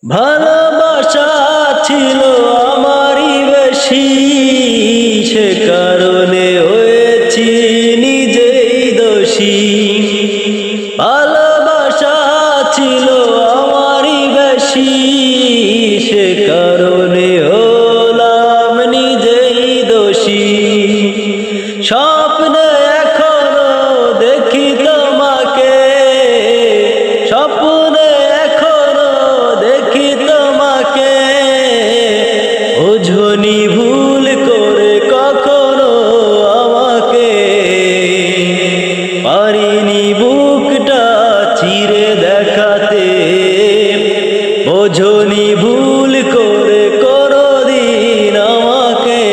ভালোবাসা ছিল আমারই বেশি, সে কারণে হয়েছি নিজেই দোষী। ভালোবাসা ছিল আমারই বেশি, সে কারণে হলাম নিজেই দোষী। স্বপ্নে এখনো দেখি তোমাকে, স্বপ্নে এখনো দেখি তোমাকে, বুঝোনি ভুল করে কখনো আমাকে। পারিনি বুকটা চিরে দেখাতে, বুঝোনি ভুল করে কোনদিন আমাকে।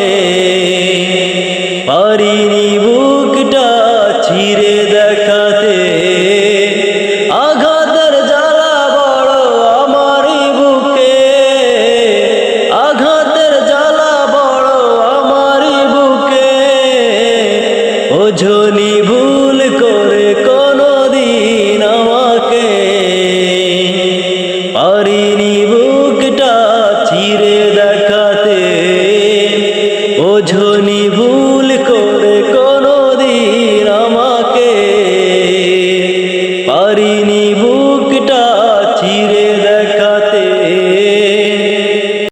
পারিনি বুকটা চিরে দেখাতে, আঘাতের জ্বালা বড় আমারই বুকে, আঘাতের জ্বালা বড় আমারই বুকে, বুঝোনি